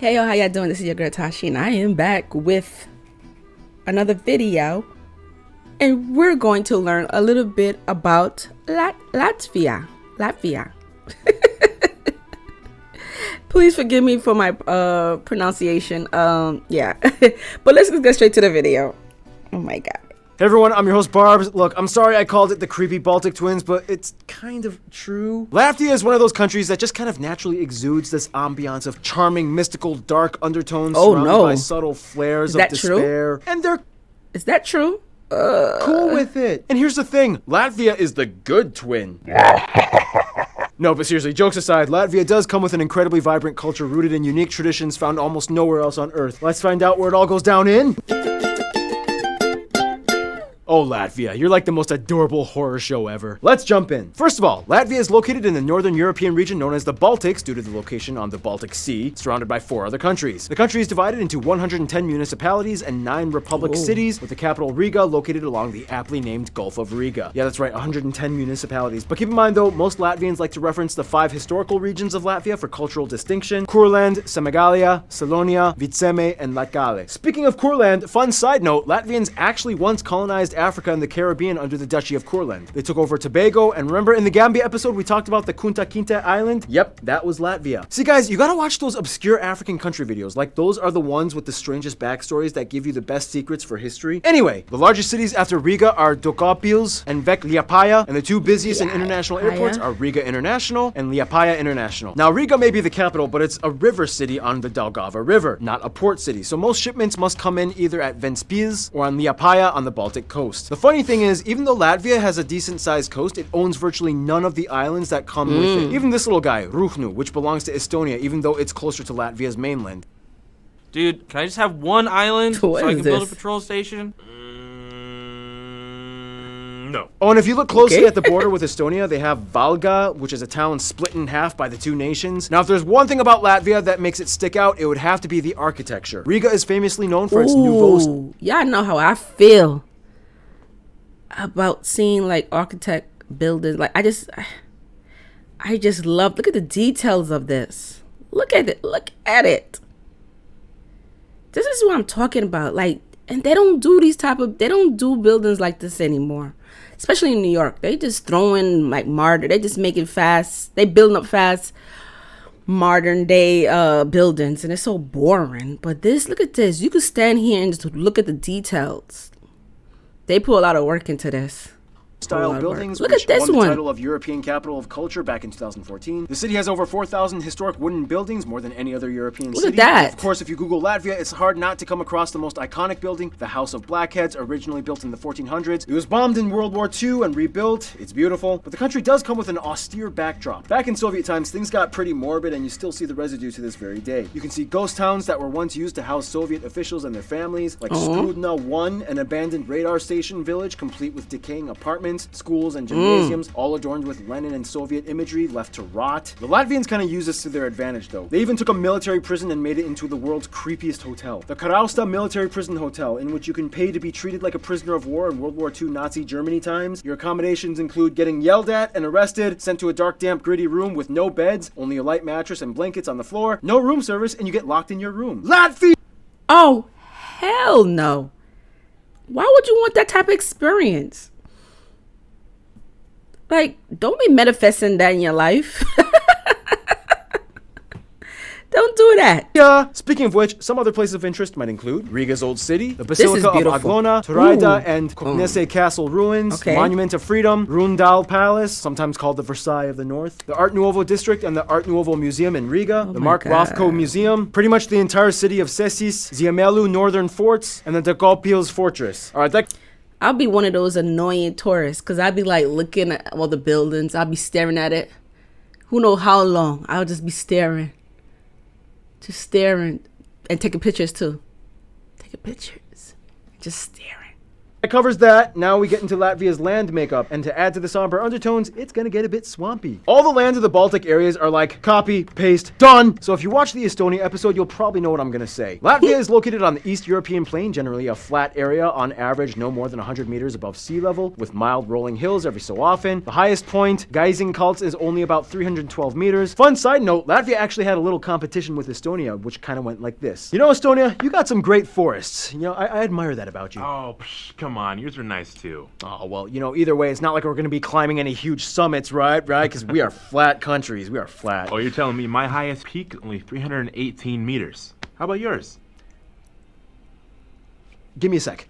Hey yo, how y'all doing? This is your girl Tysheen. I am back with another video, and we're going to learn a little bit about Latvia. Please forgive me for my pronunciation. Yeah, but let's just get straight to the video. Oh my god. Hey everyone, I'm your host Barbs. Look, I'm sorry I called it the creepy Baltic twins, but it's kind of true. Latvia is one of those countries that just kind of naturally exudes this ambiance of charming, mystical, dark undertones surrounded by subtle flares of despair. True? And they're... Is that true? Cool with it. And here's the thing, Latvia is the good twin. No, but seriously, jokes aside, Latvia does come with an incredibly vibrant culture rooted in unique traditions found almost nowhere else on Earth. Let's find out where it all goes down in... Oh, Latvia, you're like the most adorable horror show ever. Let's jump in. First of all, Latvia is located in the northern European region known as the Baltics due to the location on the Baltic Sea, surrounded by 4 other countries. The country is divided into 110 municipalities and 9 republic cities, with the capital Riga located along the aptly named Gulf of Riga. Yeah, that's right, 110 municipalities. But keep in mind though, most Latvians like to reference the 5 historical regions of Latvia for cultural distinction: Kurland, Semigalia, Salonia, Vitseme, and Latgale. Speaking of Kurland, fun side note, Latvians actually once colonized Africa and the Caribbean under the Duchy of Kurland. They took over Tobago, and remember in the Gambia episode we talked about the Kunta Kinte Island? Yep, that was Latvia. See guys, you gotta watch those obscure African country videos, like those are the ones with the strangest backstories that give you the best secrets for history. Anyway, the largest cities after Riga are Daugavpils and Liepāja, and the 2 busiest and international airports are Riga International and Liepāja International. Now Riga may be the capital, but it's a river city on the Daugava River, not a port city, so most shipments must come in either at Ventspils or on Liepāja on the Baltic coast. The funny thing is, even though Latvia has a decent-sized coast, it owns virtually none of the islands that come with it. Even this little guy, Ruhnu, which belongs to Estonia, even though it's closer to Latvia's mainland. Dude, can I just have one island so I can build a patrol station? No. Oh, and if you look closely at the border with Estonia, they have Valga, which is a town split in half by the 2 nations. Now, if there's one thing about Latvia that makes it stick out, it would have to be the architecture. Riga is famously known for its nouveau... Y'all know how I feel about seeing like architect buildings. Like I just love, look at the details of this. Look at it. This is what I'm talking about. Like, and they don't do buildings like this anymore, especially in New York. They just throwing like they just make it fast. They building up fast modern day buildings, and it's so boring. But this, look at this. You could stand here and just look at the details. They put a lot of work into this. Style buildings, look at this won one. The title of European Capital of Culture back in 2014. The city has over 4,000 historic wooden buildings, more than any other European city. Look at that. Of course, if you Google Latvia, it's hard not to come across the most iconic building, the House of Blackheads, originally built in the 1400s. It was bombed in World War II and rebuilt. It's beautiful, but the country does come with an austere backdrop. Back in Soviet times, things got pretty morbid, and you still see the residue to this very day. You can see ghost towns that were once used to house Soviet officials and their families, like Skrudna 1, an abandoned radar station village complete with decaying apartments, schools, and gymnasiums, all adorned with Lenin and Soviet imagery left to rot. The Latvians kind of use this to their advantage though. They even took a military prison and made it into the world's creepiest hotel. The Karausta Military Prison Hotel, in which you can pay to be treated like a prisoner of war in World War II Nazi Germany times. Your accommodations include getting yelled at and arrested, sent to a dark, damp, gritty room with no beds, only a light mattress and blankets on the floor, no room service, and you get locked in your room. Latvia! Oh, hell no. Why would you want that type of experience? Like, don't be manifesting that in your life. Don't do that. Yeah. Speaking of which, some other places of interest might include Riga's Old City, the Basilica of Aglona, Turaida and Koknese Castle ruins, Monument of Freedom, Rundal Palace, sometimes called the Versailles of the North, the Art Nouveau District and the Art Nouveau Museum in Riga, the Mark Rothko Museum, pretty much the entire city of Cesis, Ziemelu Northern Forts, and the Daugavpils Fortress. All right, I'll be one of those annoying tourists because I'll be like looking at all the buildings. I'll be staring at it. Who knows how long? I'll just be staring. Just staring and taking pictures too. Taking pictures. Just staring. That covers that. Now we get into Latvia's land makeup, and to add to the somber undertones, it's gonna get a bit swampy. All the lands of the Baltic areas are like copy, paste, done. So if you watch the Estonia episode, you'll probably know what I'm gonna say. Latvia is located on the East European plain, generally a flat area, on average no more than 100 meters above sea level, with mild rolling hills every so often. The highest point, Gaiziņkalns, is only about 312 meters. Fun side note, Latvia actually had a little competition with Estonia, which kind of went like this. You know, Estonia, you got some great forests. You know, I admire that about you. Oh, come on, yours are nice too. Oh, well, you know, either way, it's not like we're going to be climbing any huge summits, right? Because we are flat countries. We are flat. Oh, you're telling me my highest peak is only 318 meters. How about yours? Give me a sec.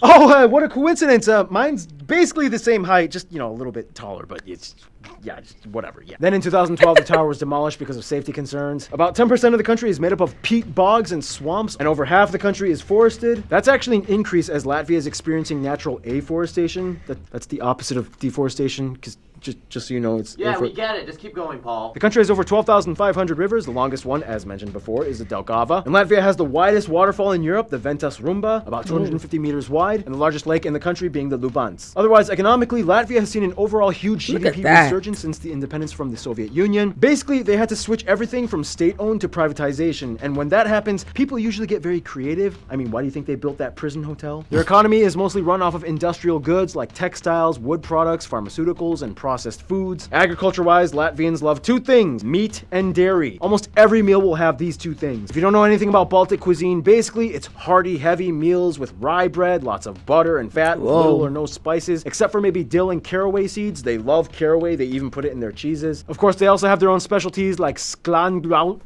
Oh, what a coincidence. Mine's basically the same height, just, you know, a little bit taller, but it's, yeah, just whatever, yeah. Then in 2012, the tower was demolished because of safety concerns. About 10% of the country is made up of peat bogs and swamps, and over half the country is forested. That's actually an increase as Latvia is experiencing natural afforestation. That's the opposite of deforestation, because just so you know, it's... Yeah, we get it. Just keep going, Paul. The country has over 12,500 rivers. The longest one, as mentioned before, is the Daugava. And Latvia has the widest waterfall in Europe, the Ventas Rumba, about 250 meters wide, and the largest lake in the country being the Lubans. Otherwise, economically, Latvia has seen an overall huge GDP resurgence since the independence from the Soviet Union. Basically, they had to switch everything from state-owned to privatization, and when that happens, people usually get very creative. I mean, why do you think they built that prison hotel? Their economy is mostly run off of industrial goods like textiles, wood products, pharmaceuticals, and processed foods. Agriculture-wise, Latvians love two things: meat and dairy. Almost every meal will have these two things. If you don't know anything about Baltic cuisine, basically it's hearty, heavy meals with rye bread, lots of butter and fat, little or no spices, except for maybe dill and caraway seeds. They love caraway. They even put it in their cheeses. Of course, they also have their own specialties like sklandrausis,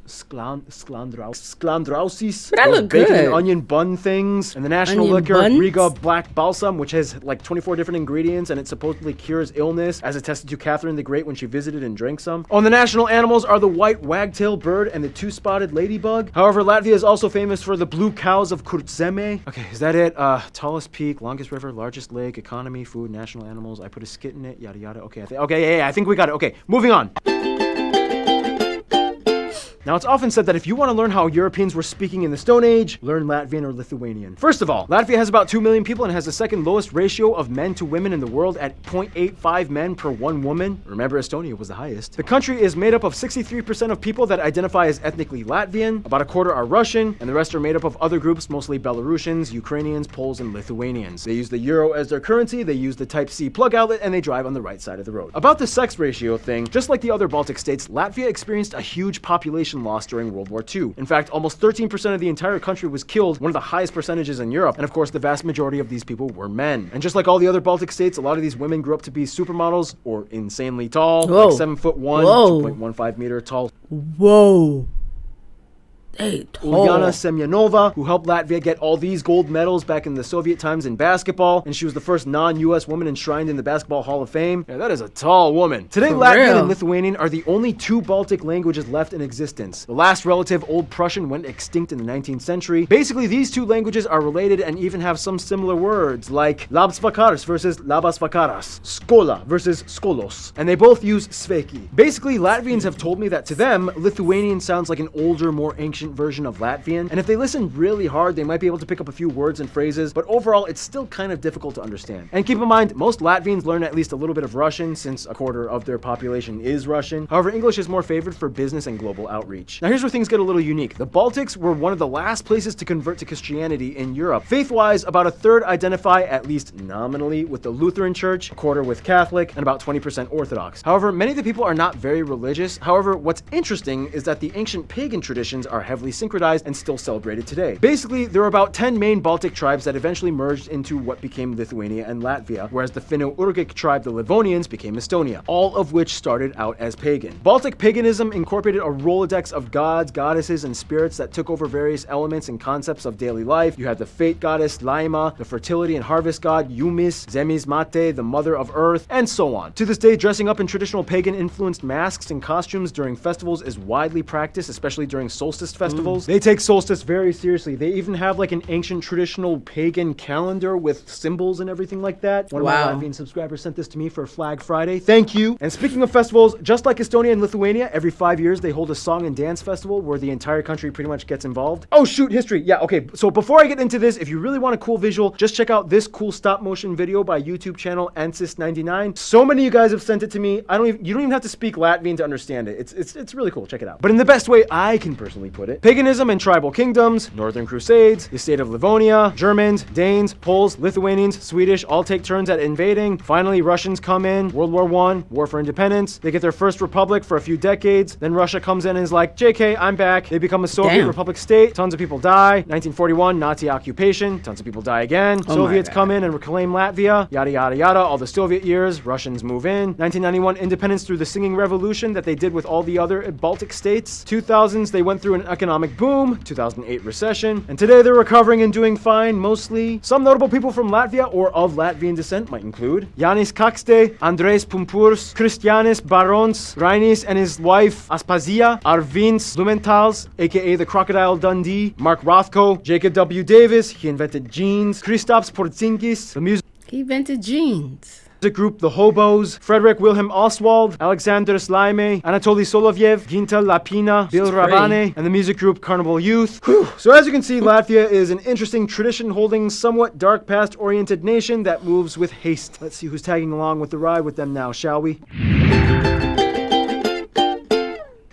That look bacon good. and onion bun things, and the national Onion liquor buns? Riga Black Balsam, which has like 24 different ingredients, and it supposedly cures illness, as attested to Catherine the Great when she visited and drank some. Oh, and the national animals are the white wagtail bird and the two-spotted ladybug. However, Latvia is also famous for the blue cows of Kurtzeme. Okay, is that it? Tallest peak, longest river, largest lake, economy, food, national animals. I put a skit in it, yada yada. Okay, I think we got it. Okay, moving on. Now, it's often said that if you want to learn how Europeans were speaking in the Stone Age, learn Latvian or Lithuanian. First of all, Latvia has about 2 million people and has the second lowest ratio of men to women in the world at 0.85 men per 1 woman. Remember, Estonia was the highest. The country is made up of 63% of people that identify as ethnically Latvian, about a quarter are Russian, and the rest are made up of other groups, mostly Belarusians, Ukrainians, Poles, and Lithuanians. They use the euro as their currency, they use the Type-C plug outlet, and they drive on the right side of the road. About the sex ratio thing, just like the other Baltic states, Latvia experienced a huge population loss during World War II. In fact, almost 13% of the entire country was killed, one of the highest percentages in Europe, and of course the vast majority of these people were men. And just like all the other Baltic states, a lot of these women grew up to be supermodels or insanely tall, like 7'1", 2.15 meter tall. Whoa. Hey, Ulyana Semyonova, who helped Latvia get all these gold medals back in the Soviet times in basketball, and she was the first non-US woman enshrined in the Basketball Hall of Fame. Yeah, that is a tall woman. Today, Latvian and Lithuanian are the only two Baltic languages left in existence. The last relative, Old Prussian, went extinct in the 19th century. Basically, these two languages are related and even have some similar words, like labs vakaras versus labas vakaras, skola versus skolos, and they both use sveiki. Basically, Latvians have told me that to them, Lithuanian sounds like an older, more ancient version of Latvian, and if they listen really hard, they might be able to pick up a few words and phrases, but overall, it's still kind of difficult to understand. And keep in mind, most Latvians learn at least a little bit of Russian, since a quarter of their population is Russian. However, English is more favored for business and global outreach. Now, here's where things get a little unique. The Baltics were one of the last places to convert to Christianity in Europe. Faith-wise, about a third identify, at least nominally, with the Lutheran Church, a quarter with Catholic, and about 20% Orthodox. However, many of the people are not very religious. However, what's interesting is that the ancient pagan traditions are heavily synchronized and still celebrated today. Basically, there are about 10 main Baltic tribes that eventually merged into what became Lithuania and Latvia, whereas the Finno-Ugric tribe, the Livonians, became Estonia, all of which started out as pagan. Baltic paganism incorporated a Rolodex of gods, goddesses, and spirits that took over various elements and concepts of daily life. You had the fate goddess Laima, the fertility and harvest god Jumis, Zemis Mate, the mother of earth, and so on. To this day, dressing up in traditional pagan-influenced masks and costumes during festivals is widely practiced, especially during solstice festivals festivals. They take solstice very seriously. They even have like an ancient traditional pagan calendar with symbols and everything like that. One of my Latvian subscribers sent this to me for Flag Friday. Thank you. And speaking of festivals, just like Estonia and Lithuania, every 5 years they hold a song and dance festival where the entire country pretty much gets involved. Oh shoot, history. Yeah, okay. So before I get into this, if you really want a cool visual, just check out this cool stop motion video by YouTube channel Ansis99. So many of you guys have sent it to me. You don't even have to speak Latvian to understand it. It's really cool. Check it out. But in the best way I can personally put it, paganism and tribal kingdoms, Northern Crusades, the state of Livonia, Germans, Danes, Poles, Lithuanians, Swedish all take turns at invading. Finally, Russians come in. World War I, War for Independence. They get their first republic for a few decades. Then Russia comes in and is like, JK, I'm back. They become a Soviet Republic state. Tons of people die. 1941, Nazi occupation. Tons of people die again. Soviets come in and reclaim Latvia. Yada, yada, yada. All the Soviet years. Russians move in. 1991, independence through the singing revolution that they did with all the other Baltic states. 2000s, they went through an economic boom. 2008 recession. And today they're recovering and doing fine, mostly. Some notable people from Latvia or of Latvian descent might include Jānis Kakste, Andrejs Pumpurs, Kristiānis Barons, Rainis and his wife Aspazija, Arvīns Lumentāls, aka the Crocodile Dundee, Mark Rothko, Jacob W. Davis, he invented jeans, Kristaps Porzingis, the music He invented jeans. group The Hobos, Frederick Wilhelm Oswald, Alexander Slaime, Anatoly Solovyev, Ginta Lapina, Bill Ravane, and the music group Carnival Youth. Whew. So as you can see, Latvia is an interesting tradition-holding, somewhat dark past-oriented nation that moves with haste. Let's see who's tagging along with the ride with them now, shall we?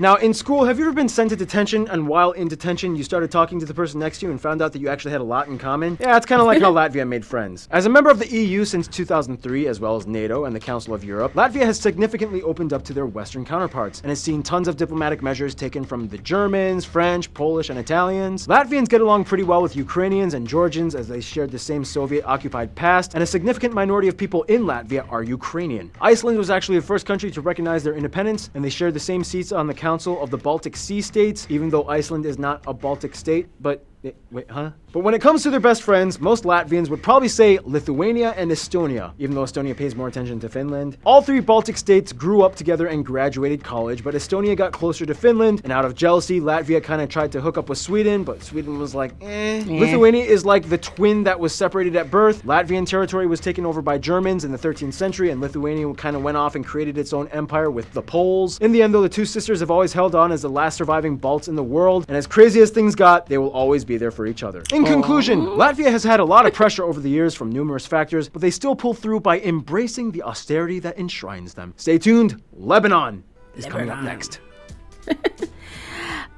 Now, in school, have you ever been sent to detention and while in detention, you started talking to the person next to you and found out that you actually had a lot in common? Yeah, it's kind of like how Latvia made friends. As a member of the EU since 2003, as well as NATO and the Council of Europe, Latvia has significantly opened up to their Western counterparts and has seen tons of diplomatic measures taken from the Germans, French, Polish, and Italians. Latvians get along pretty well with Ukrainians and Georgians as they shared the same Soviet-occupied past, and a significant minority of people in Latvia are Ukrainian. Iceland was actually the first country to recognize their independence, and they shared the same seats on the Council of the Baltic Sea States, even though Iceland is not a Baltic state, but wait, huh? But when it comes to their best friends, most Latvians would probably say Lithuania and Estonia, even though Estonia pays more attention to Finland. All three Baltic states grew up together and graduated college, but Estonia got closer to Finland, and out of jealousy, Latvia kind of tried to hook up with Sweden, but Sweden was like, Lithuania is like the twin that was separated at birth. Latvian territory was taken over by Germans in the 13th century, and Lithuania kind of went off and created its own empire with the Poles. In the end, though, the two sisters have always held on as the last surviving Balts in the world, and as crazy as things got, they will always be there for each other. In conclusion, Latvia has had a lot of pressure over the years from numerous factors, but they still pull through by embracing the austerity that enshrines them. Stay tuned, Lebanon is coming up next.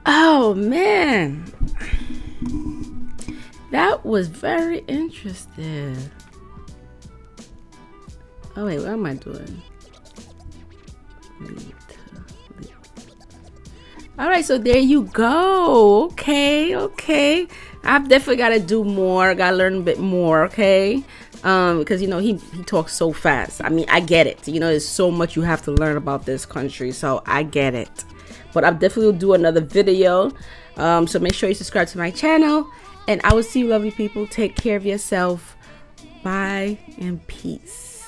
Oh man, that was very interesting. Oh wait, what am I doing? All right, so there you go. Okay. I've definitely got to do more. Got to learn a bit more, okay? Because, he talks so fast. I mean, I get it. There's so much you have to learn about this country, so I get it. But I definitely will do another video. So make sure you subscribe to my channel. And I will see you lovely people. Take care of yourself. Bye and peace.